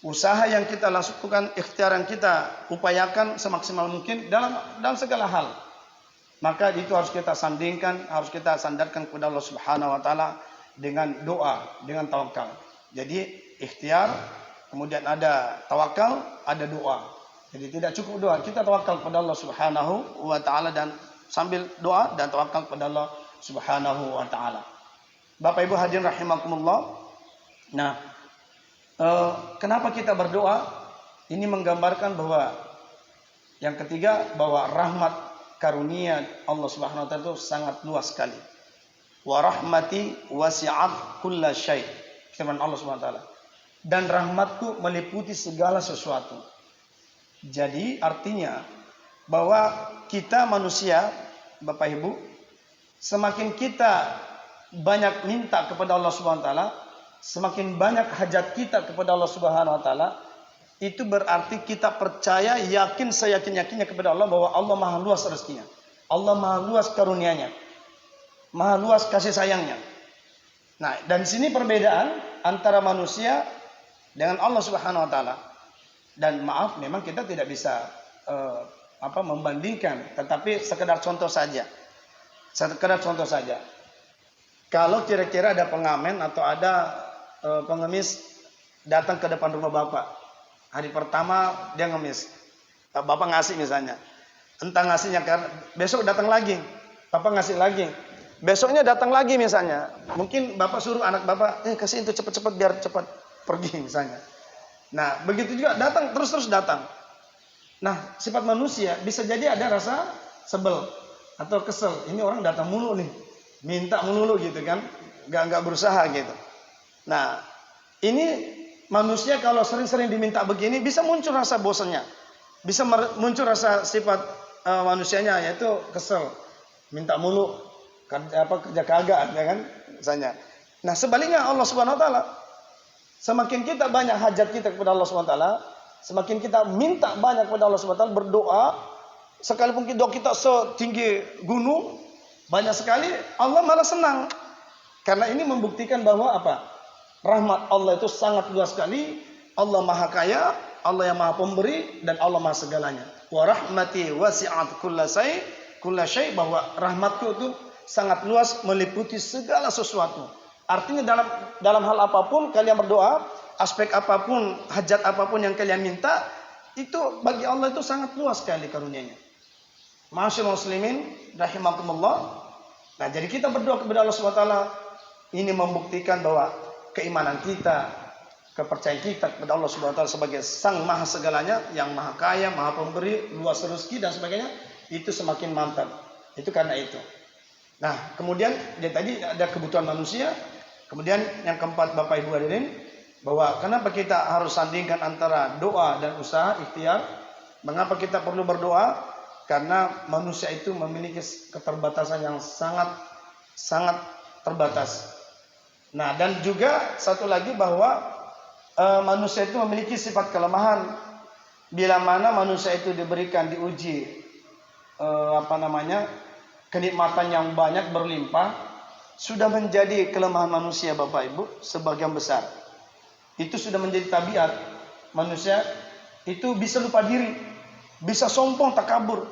Usaha yang kita lakukan, ikhtiar yang kita upayakan semaksimal mungkin dalam segala hal. Maka itu harus kita sandingkan, harus kita sandarkan kepada Allah Subhanahu wa taala dengan doa, dengan tawakal. Jadi ikhtiar, kemudian ada tawakal, ada doa. Jadi tidak cukup doa, kita tawakal kepada Allah Subhanahu wa taala dan sambil doa dan tawakal kepada Allah Subhanahu wa taala. Bapak Ibu hadirin rahimakumullah. Nah, kenapa kita berdoa? Ini menggambarkan bahwa yang ketiga, bahwa rahmat karunia Allah Subhanahu wa taala itu sangat luas sekali. Wa rahmati wasi'at kulla syai'. Firman Allah Subhanahu wa taala. Dan rahmatku meliputi segala sesuatu. Jadi artinya bahwa kita manusia, Bapak Ibu, semakin kita banyak minta kepada Allah Subhanahu wa taala, semakin banyak hajat kita kepada Allah Subhanahu wa taala, itu berarti kita percaya, yakin, seyakin-yakinnya kepada Allah bahwa Allah Maha luas rezekinya. Allah Maha luas karunia-Nya. Maha luas kasih sayangnya. Nah, dan di sini perbedaan antara manusia dengan Allah Subhanahu wa taala. Dan maaf, memang kita tidak bisa membandingkan, tetapi sekedar contoh saja. Sekedar contoh saja. Kalau kira-kira ada pengamen atau ada pengemis datang ke depan rumah Bapak. Hari pertama dia ngemis. Bapak ngasih misalnya. Entah ngasihnya karena besok datang lagi. Bapak ngasih lagi. Besoknya datang lagi misalnya. Mungkin Bapak suruh anak Bapak, kasih itu cepat-cepat biar cepat pergi misalnya. Nah, begitu juga datang terus datang. Nah, sifat manusia bisa jadi ada rasa sebel atau kesel. Ini orang datang mulu nih. Minta mulu gitu kan. Enggak berusaha gitu. Nah, ini manusia kalau sering-sering diminta begini bisa muncul rasa bosannya. Bisa muncul rasa sifat manusianya yaitu kesel. Minta mulu. Kerja kagak ya kan misalnya. Nah, sebaliknya Allah Subhanahu wa taala, semakin kita banyak hajat kita kepada Allah Subhanahu wa taala, semakin kita minta banyak kepada Allah Subhanahu wa taala, berdoa, sekalipun doa kita setinggi gunung, banyak sekali Allah malah senang. Karena ini membuktikan bahwa apa? Rahmat Allah itu sangat luas sekali. Allah Maha Kaya, Allah yang Maha Pemberi, dan Allah Maha segalanya. Wa rahmati wasi'at kulla syai, bahwa rahmatku itu sangat luas, meliputi segala sesuatu. Artinya dalam hal apapun kalian berdoa, aspek apapun, hajat apapun yang kalian minta, itu bagi Allah itu sangat luas sekali karunia-Nya. Ma'asyiral muslimin rahimakumullah. Nah, jadi kita berdoa kepada Allah Subhanahu wa taala, ini membuktikan bahwa keimanan kita, kepercayaan kita kepada Allah Subhanahu wa taala sebagai Sang Maha segalanya, yang Maha Kaya, Maha Pemberi, luas rezeki dan sebagainya, itu semakin mantap. Itu karena itu. Nah, kemudian tadi ada kebutuhan manusia. Kemudian yang keempat, Bapak Ibu hadirin, bahwa kenapa kita harus sandingkan antara doa dan usaha ikhtiar? Mengapa kita perlu berdoa? Karena manusia itu memiliki keterbatasan yang sangat terbatas. Nah, dan juga satu lagi bahwa manusia itu memiliki sifat kelemahan. Bila mana manusia itu diberikan, diuji kenikmatan yang banyak berlimpah, sudah menjadi kelemahan manusia Bapak Ibu sebagian besar. Itu sudah menjadi tabiat manusia, itu bisa lupa diri, bisa sombong, takabur,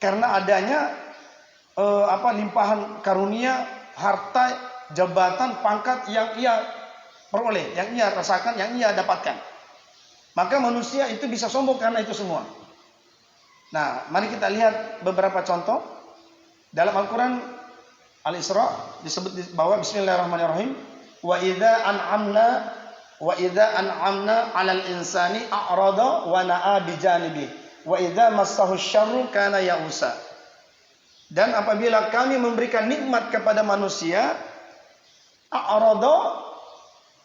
karena adanya limpahan karunia, harta, jabatan, pangkat yang ia peroleh, yang ia rasakan, yang ia dapatkan. Maka manusia itu bisa sombong karena itu semua. Nah, mari kita lihat beberapa contoh. Dalam Al-Quran Al-Isra disebut bahwa Bismillahirrahmanirrahim, wa idza an'amna 'alal insani a'rada wa na'a bijanibi wa idza massahu syarru kana ya'usa. Dan apabila kami memberikan nikmat kepada manusia, a'rada,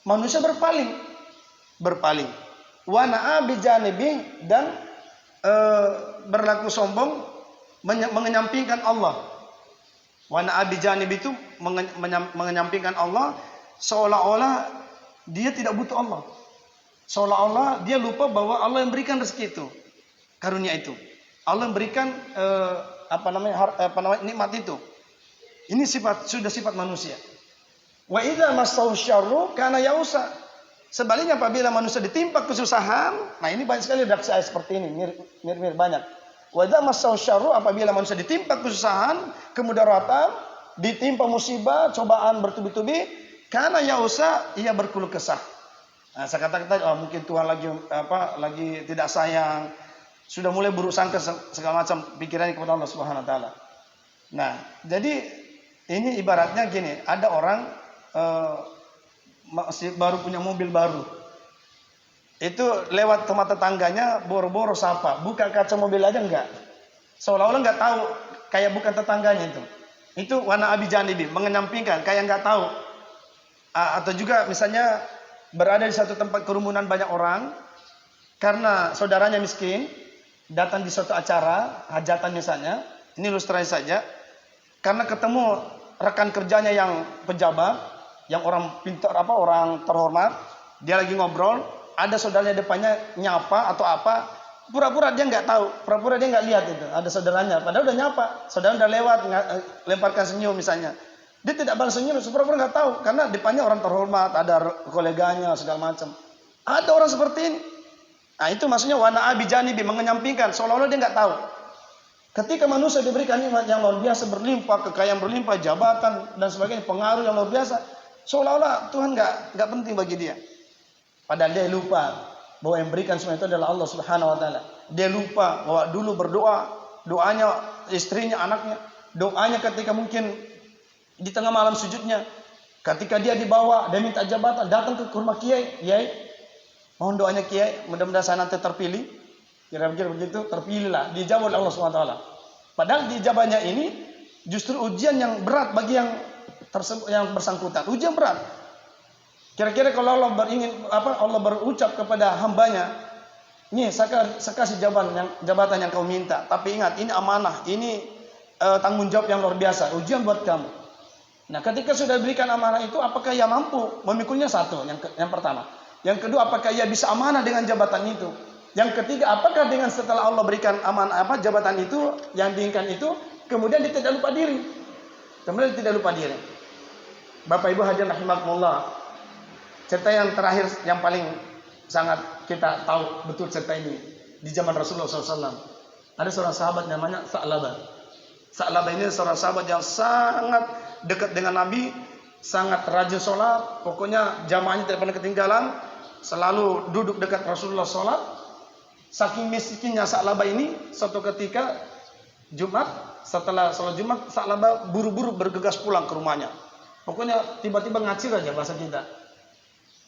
manusia berpaling. Wa na'a bijanibi, dan berlaku sombong, mengenyampingkan Allah. Wana abijanib itu mengenyampingkan Allah, seolah-olah dia tidak butuh Allah. Seolah-olah dia lupa bahwa Allah yang berikan rezeki itu, karunia itu. Allah yang berikan nikmat itu. Ini sudah sifat manusia. Wa idza massahu syarru kana yausa. Sebaliknya apabila manusia ditimpa kesusahan, nah ini banyak sekali redaksi ayat seperti ini, mirip banyak. Wa idza massahu syarru, apabila manusia ditimpa kesusahan, kemudaratan, ditimpa musibah, cobaan bertubi-tubi, karena yausa, ia berkeluh kesah. Nah, saya katakan tadi, mungkin Tuhan lagi tidak sayang, sudah mulai buruk sangka segala macam pikirannya kepada Allah Subhanahu wa taala. Nah, jadi ini ibaratnya gini, ada orang masih baru punya mobil baru. Itu lewat tempat tetangganya, boro-boro sapa, buka kaca mobil aja enggak. Seolah-olah enggak tahu, kayak bukan tetangganya itu. Itu wana abijanibi, mengenyampingkan, kayak enggak tahu. Atau juga misalnya berada di satu tempat kerumunan banyak orang, karena saudaranya miskin, datang di suatu acara, hajatan misalnya, ini ilustrasi saja, karena ketemu rekan kerjanya yang pejabat, yang orang pintar, orang terhormat, dia lagi ngobrol, ada saudaranya depannya nyapa atau apa, pura-pura dia nggak tahu, pura-pura dia nggak lihat itu, ada saudaranya, padahal udah nyapa, saudara udah lewat, lemparkan senyum misalnya, dia tidak balas senyum, pura-pura nggak tahu, karena depannya orang terhormat, ada koleganya segala macam. Ada orang seperti ini. Nah, itu maksudnya wana abi janibi, mengenyampingkan, seolah-olah dia nggak tahu. Ketika manusia diberikan nikmat yang luar biasa, berlimpah, kekayaan berlimpah, jabatan dan sebagainya, pengaruh yang luar biasa, seolah-olah Tuhan nggak penting bagi dia. Padahal dia lupa bahwa yang berikan semua itu adalah Allah Subhanahu wa taala. Dia lupa bahwa dulu berdoa, doanya istrinya, anaknya, doanya ketika mungkin di tengah malam sujudnya, ketika dia dibawa, dia minta jabatan, datang ke rumah kiai, mohon doanya kiai, mudah-mudahan saya nanti terpilih. Kira-kira begitu, terpilihlah, dijawab oleh Allah SWT. Padahal dijawabnya ini justru ujian yang berat bagi yang bersangkutan. Ujian berat. Kira-kira kalau Allah Allah berucap kepada hambanya, nih saya kasih jabatan yang kau minta, tapi ingat ini amanah, ini tanggung jawab yang luar biasa, ujian buat kamu. Nah, ketika sudah diberikan amanah itu, apakah ia mampu memikulnya? Satu, yang pertama. Yang kedua, apakah ia bisa amanah dengan jabatan itu? Yang ketiga, apakah dengan setelah Allah berikan amanah jabatan itu yang diinginkan itu, kemudian dia tidak lupa diri? Kemudian tidak lupa diri. Bapak Ibu hadirin rahimakumullah. Cerita yang terakhir yang paling sangat kita tahu betul cerita ini di zaman Rasulullah SAW. Ada seorang sahabat namanya Sa'labah. Sa'labah ini seorang sahabat yang sangat dekat dengan Nabi, sangat rajin sholat, pokoknya jamaahnya tidak pernah ketinggalan, selalu duduk dekat Rasulullah sholat. Saking miskinnya Sa'labah ini, suatu ketika Jumat, setelah sholat Jumat, Sa'labah buru-buru bergegas pulang ke rumahnya. Pokoknya tiba-tiba ngacir aja bahasa kita.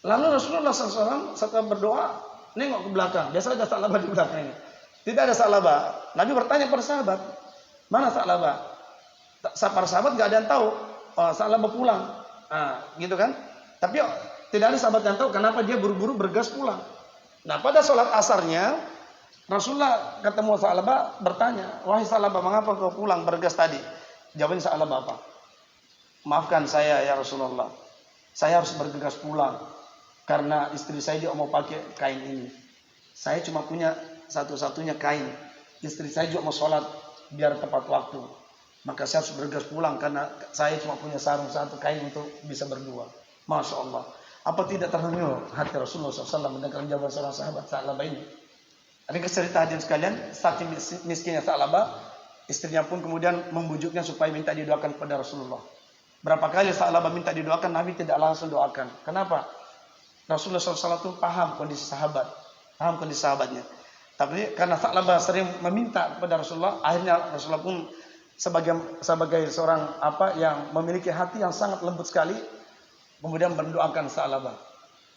Lalu Rasulullah SAW setelah berdoa, nengok ke belakang. Biasa ada Sa'labah di belakangnya. Tidak ada Sa'labah. Nabi bertanya pada sahabat, mana Sa'labah? Para sahabat gak ada yang tahu. Oh, Sa'labah pulang. Nah, gitu kan? Tapi tidak ada sahabat yang tahu kenapa dia buru-buru bergegas pulang. Nah, pada sholat asarnya, Rasulullah ketemu Sa'labah, bertanya, wahai Sa'labah, mengapa kau pulang bergegas tadi? Jawabnya Sa'labah apa? Maafkan saya ya Rasulullah, saya harus bergegas pulang karena istri saya dia mau pakai kain ini. Saya cuma punya satu-satunya kain. Istri saya juga mau sholat biar tepat waktu. Maka saya harus bergegas pulang karena saya cuma punya sarung satu kain untuk bisa berdua. Masya Allah. Apa tidak terharu hati Rasulullah SAW mendengar jawaban seorang sahabat Sa'labah ini? Ada cerita hadirin sekalian, saking miskinnya Sa'labah, istrinya pun kemudian membujuknya supaya minta didoakan kepada Rasulullah. Berapa kali Sa'labah minta didoakan, Nabi tidak langsung doakan. Kenapa? Rasulullah SAW itu paham kondisi sahabatnya. Tapi karena Sa'labah sering meminta kepada Rasulullah, akhirnya Rasulullah pun sebagai seorang yang memiliki hati yang sangat lembut sekali, kemudian mendoakan Sa'labah.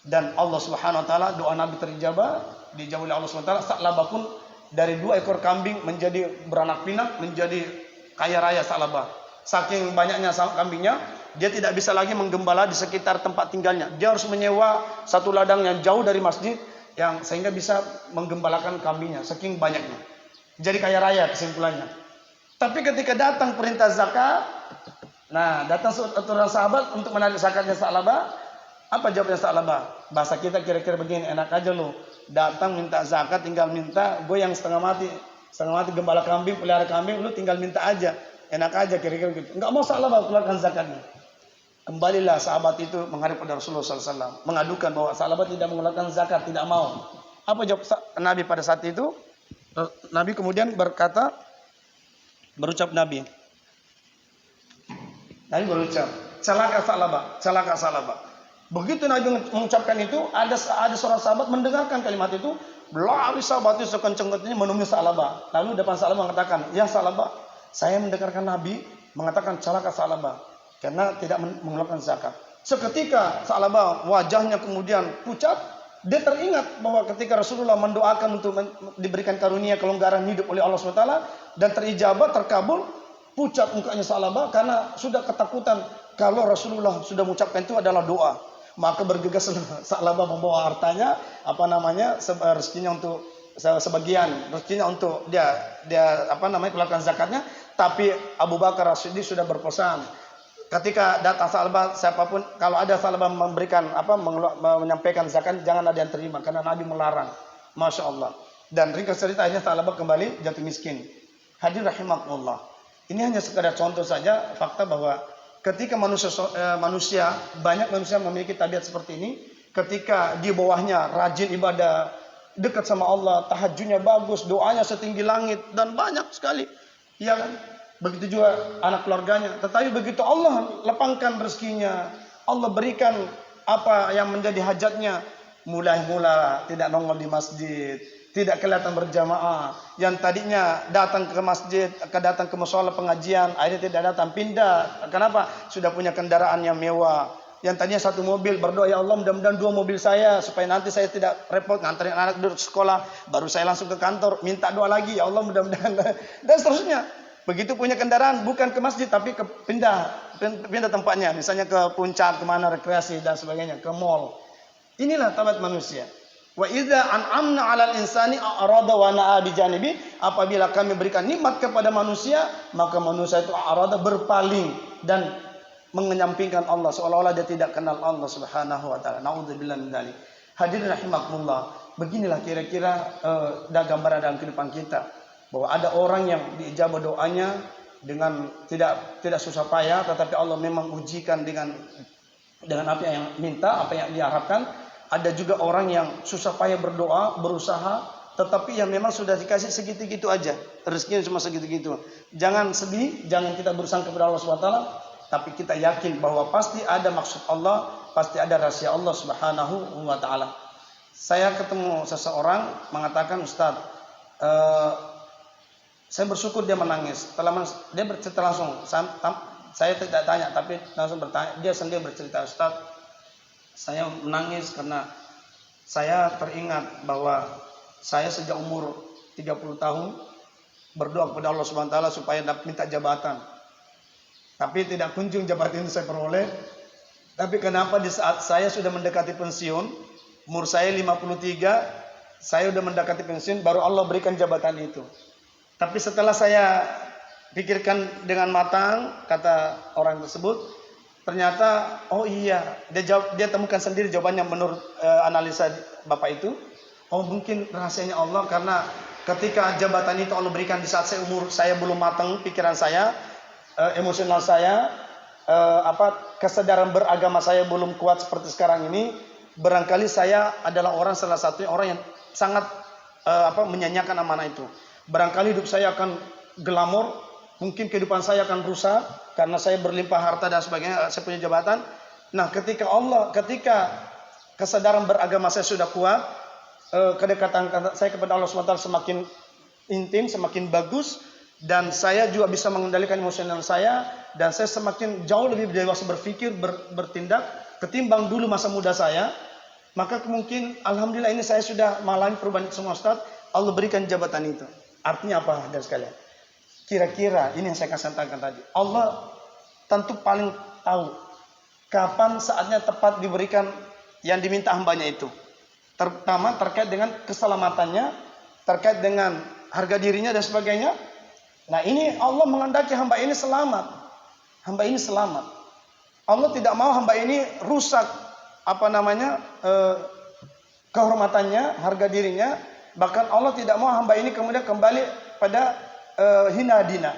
Dan Allah Subhanahu wa taala, doa Nabi terijabah, dijawab oleh Allah Subhanahu wa taala. Sa'labah pun dari 2 ekor kambing menjadi beranak pinak, menjadi kaya raya Sa'labah. Saking banyaknya kambingnya, dia tidak bisa lagi menggembala di sekitar tempat tinggalnya. Dia harus menyewa satu ladang yang jauh dari masjid, yang sehingga bisa menggembalakan kambingnya, saking banyaknya. Jadi kaya raya kesimpulannya. Tapi ketika datang perintah zakat, nah datang seorang sahabat untuk menarik zakatnya Sa'labah. Apa jawabnya Sa'labah? Bahasa kita kira-kira begini, enak aja lo. Datang minta zakat, tinggal minta. Gue yang setengah mati gembala kambing, pelihara kambing, lu tinggal minta aja. Enak aja kira-kira gitu. Enggak mau Sa'labah keluarkan zakatnya. Kembalilah sahabat itu menghadap pada Rasulullah SAW, mengadukan bahwa Sa'labah tidak mengeluarkan zakat, tidak mau. Apa jawab Nabi pada saat itu? Nabi kemudian berucap Nabi berucap, celaka Sa'labah. Begitu Nabi mengucapkan itu, ada seorang sahabat mendengarkan kalimat itu, lari sahabat itu sekencang-kencangnya menemui Sa'labah. Lalu depan Sa'labah mengatakan, ya Sa'labah, saya mendengarkan Nabi mengatakan celaka Sa'labah karena tidak mengeluarkan zakat. Seketika Sa'labah wajahnya kemudian pucat. Dia teringat bahwa ketika Rasulullah mendoakan untuk diberikan karunia kelonggaran hidup oleh Allah SWT dan terijabah, terkabul, pucat mukanya Sa'labah karena sudah ketakutan kalau Rasulullah sudah mengucapkan itu adalah doa. Maka bergegas Sa'labah membawa hartanya, rezekinya untuk sebagian, rezekinya untuk dia keluarkan zakatnya. Tapi Abu Bakar As-Siddiq sudah berpesan, ketika datang Sa'labah, siapapun kalau ada Sa'labah menyampaikan zakat, jangan ada yang terima karena Nabi melarang. Masya Allah. Dan ringkas cerita akhirnya Sa'labah kembali jatuh miskin. Hadirin rahimakumullah. Ini hanya sekadar contoh saja fakta bahwa ketika banyak manusia memiliki tabiat seperti ini, ketika di bawahnya rajin ibadah, dekat sama Allah, tahajudnya bagus, doanya setinggi langit dan banyak sekali. Ya kan? Begitu juga anak keluarganya. Tetapi begitu Allah lapangkan rezekinya, Allah berikan apa yang menjadi hajatnya, mulai-mula tidak nongol di masjid, tidak kelihatan berjamaah. Yang tadinya datang ke masjid, datang ke mushola pengajian, akhirnya tidak datang, pindah. Kenapa? Sudah punya kendaraan yang mewah. Yang tadinya satu mobil, berdoa, ya Allah mudah-mudahan 2 mobil saya, supaya nanti saya tidak repot nganterin anak duduk sekolah, baru saya langsung ke kantor, minta doa lagi, ya Allah mudah-mudahan, dan seterusnya. Begitu punya kendaraan, bukan ke masjid, tapi ke pindah tempatnya, misalnya ke puncak, kemana rekreasi dan sebagainya, ke mall. Inilah tabiat manusia. Wa idza an'amna 'alal insani a'rada wa na'a bi janibi, apabila kami berikan nikmat kepada manusia, maka manusia itu a'rada, berpaling dan mengenyampingkan Allah, seolah-olah dia tidak kenal Allah Subhanahu wa taala. Nauzubillah min dzalik. Hadirin rahimakumullah, beginilah kira-kira gambaran dalam kehidupan kita, bahwa ada orang yang diijabah doanya dengan tidak susah payah, tetapi Allah memang ujikan dengan apa yang minta, apa yang diharapkan. Ada juga orang yang susah payah berdoa, berusaha, tetapi yang memang sudah dikasih segitu-gitu aja, rezekinya cuma segitu-gitu. Jangan sedih, jangan kita bersangka kepada Allah Subhanahu wa taala, tapi kita yakin bahwa pasti ada maksud Allah, pasti ada rahasia Allah Subhanahu wa taala. Saya ketemu seseorang mengatakan, Ustaz, saya bersyukur dia menangis. Dia bercerita langsung. Saya tidak tanya, tapi langsung bertanya. Dia sendiri bercerita, Ustaz, saya menangis karena saya teringat bahwa saya sejak umur 30 tahun berdoa kepada Allah Subhanahu wa taala supaya dapat minta jabatan. Tapi tidak kunjung jabatan itu saya peroleh. Tapi kenapa di saat saya sudah mendekati pensiun, umur saya 53, saya sudah mendekati pensiun, baru Allah berikan jabatan itu. Tapi setelah saya pikirkan dengan matang, kata orang tersebut, ternyata, oh iya, dia temukan sendiri jawabannya menurut analisa Bapak itu. Oh mungkin rahasianya Allah, karena ketika jabatan itu Allah berikan di saat umur saya belum matang, pikiran saya, emosional saya, kesadaran beragama saya belum kuat seperti sekarang ini. Barangkali saya adalah salah satunya orang yang sangat menyanyiakan amanah itu. Barangkali hidup saya akan glamor, mungkin kehidupan saya akan rusak karena saya berlimpah harta dan sebagainya, saya punya jabatan. Nah, ketika kesadaran beragama saya sudah kuat, kedekatan saya kepada Allah SWT semakin intim, semakin bagus, dan saya juga bisa mengendalikan emosional saya, dan saya semakin jauh lebih dewasa berpikir, bertindak ketimbang dulu masa muda saya. Maka mungkin alhamdulillah ini saya sudah mengalami perubahan semua, Ustaz. Allah berikan jabatan itu. Artinya apa, dan sekalian? Kira-kira ini yang saya katakan tadi. Allah tentu paling tahu kapan saatnya tepat diberikan yang diminta hambanya itu. Terutama terkait dengan keselamatannya, terkait dengan harga dirinya dan sebagainya. Nah, ini Allah menghendaki hamba ini selamat. Hamba ini selamat. Allah tidak mau hamba ini rusak kehormatannya, harga dirinya. Bahkan Allah tidak mau hamba ini kemudian kembali pada hina dina.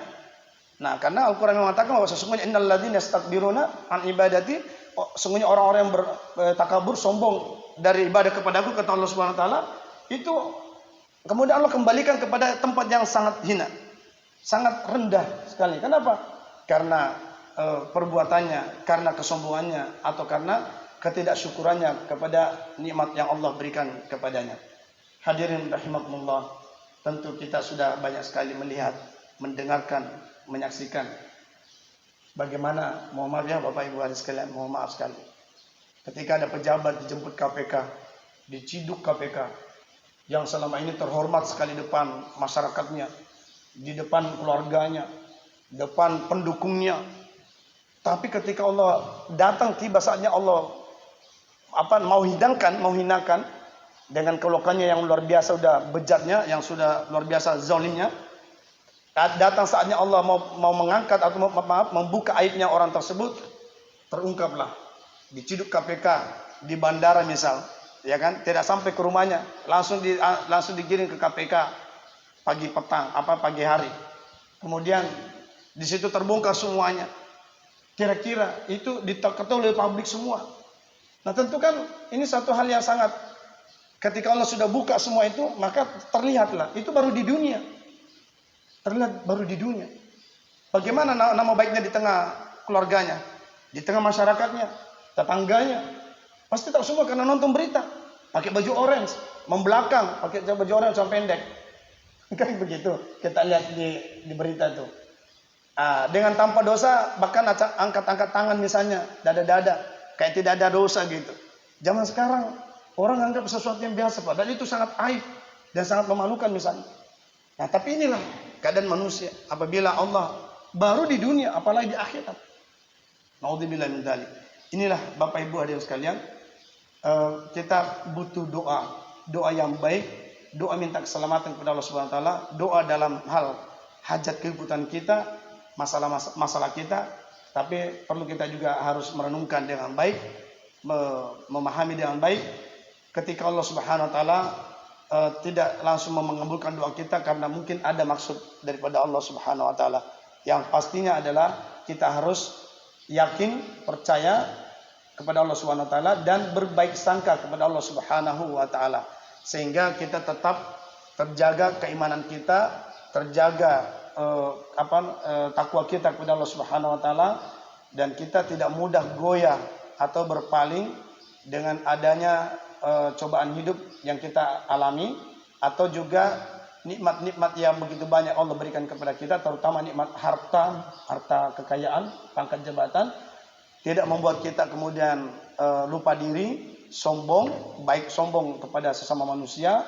Nah, karena Al-Quran mengatakan bahwa sesungguhnya innal ladzina yastakbiruna an ibadati, sesungguhnya orang-orang yang bertakabur, sombong dari ibadah kepadaku, kata Allah Subhanahu wa taala, itu kemudian Allah kembalikan kepada tempat yang sangat hina, sangat rendah sekali. Kenapa? Karena perbuatannya, karena kesombongannya, atau karena ketidaksyukurannya kepada nikmat yang Allah berikan kepadanya. Hadirin rahimakumullah, tentu kita sudah banyak sekali melihat, mendengarkan, menyaksikan bagaimana, mohon maaf ya Bapak Ibu hadirin sekalian, mohon maaf sekali, ketika ada pejabat dijemput KPK, diciduk KPK, yang selama ini terhormat sekali depan masyarakatnya, di depan keluarganya, depan pendukungnya. Tapi ketika Allah datang, tiba saatnya Allah mau hinakan dengan kelokannya yang luar biasa, sudah bejatnya, yang sudah luar biasa zalimnya. Datang saatnya Allah mau mengangkat atau membuka aibnya orang tersebut, terungkaplah, diciduk KPK di bandara misal, ya kan, tidak sampai ke rumahnya, langsung digiring ke KPK pagi hari. Kemudian di situ terbongkar semuanya. Kira-kira itu diketahui oleh publik semua. Nah tentu kan ini satu hal yang sangat, ketika Allah sudah buka semua itu, maka terlihatlah. Itu baru di dunia. Terlihat baru di dunia. Bagaimana nama baiknya di tengah keluarganya, di tengah masyarakatnya, tetangganya. Pasti tahu semua karena nonton berita. Pakai baju orange, membelakang, pakai baju orange yang pendek. Kan begitu. Kita lihat di berita itu. Dengan tanpa dosa, bahkan angkat-angkat tangan misalnya, dada-dada, kayak tidak ada dosa gitu. Zaman sekarang, orang anggap sesuatu yang biasa, padahal itu sangat aib dan sangat memalukan misalnya. Nah, tapi inilah keadaan manusia. Apabila Allah baru di dunia, apalagi di akhirat. Naudzubillah min dzalik. Inilah Bapak Ibu hadirin sekalian, kita butuh doa yang baik, doa minta keselamatan kepada Allah Subhanahu wa taala, doa dalam hal hajat kehidupan kita, masalah kita, tapi perlu kita juga harus merenungkan dengan baik, memahami dengan baik ketika Allah Subhanahu wa taala tidak langsung mengabulkan doa kita karena mungkin ada maksud daripada Allah Subhanahu wa taala. Yang pastinya adalah kita harus yakin, percaya kepada Allah Subhanahu wa taala dan berbaik sangka kepada Allah Subhanahu wa taala sehingga kita tetap terjaga keimanan kita, terjaga takwa kita kepada Allah Subhanahu wa taala dan kita tidak mudah goyah atau berpaling dengan adanya cobaan hidup yang kita alami atau juga nikmat-nikmat yang begitu banyak Allah berikan kepada kita, terutama nikmat harta kekayaan, pangkat jabatan, tidak membuat kita kemudian lupa diri, sombong, baik sombong kepada sesama manusia,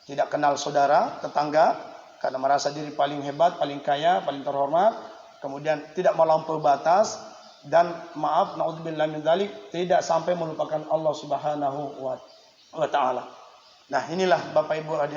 tidak kenal saudara, tetangga, karena merasa diri paling hebat, paling kaya, paling terhormat, kemudian tidak melampaui batas dan maaf, naudzubillah min dzalik, tidak sampai melupakan Allah Subhanahu wa taala. Nah, inilah Bapak Ibu hadirin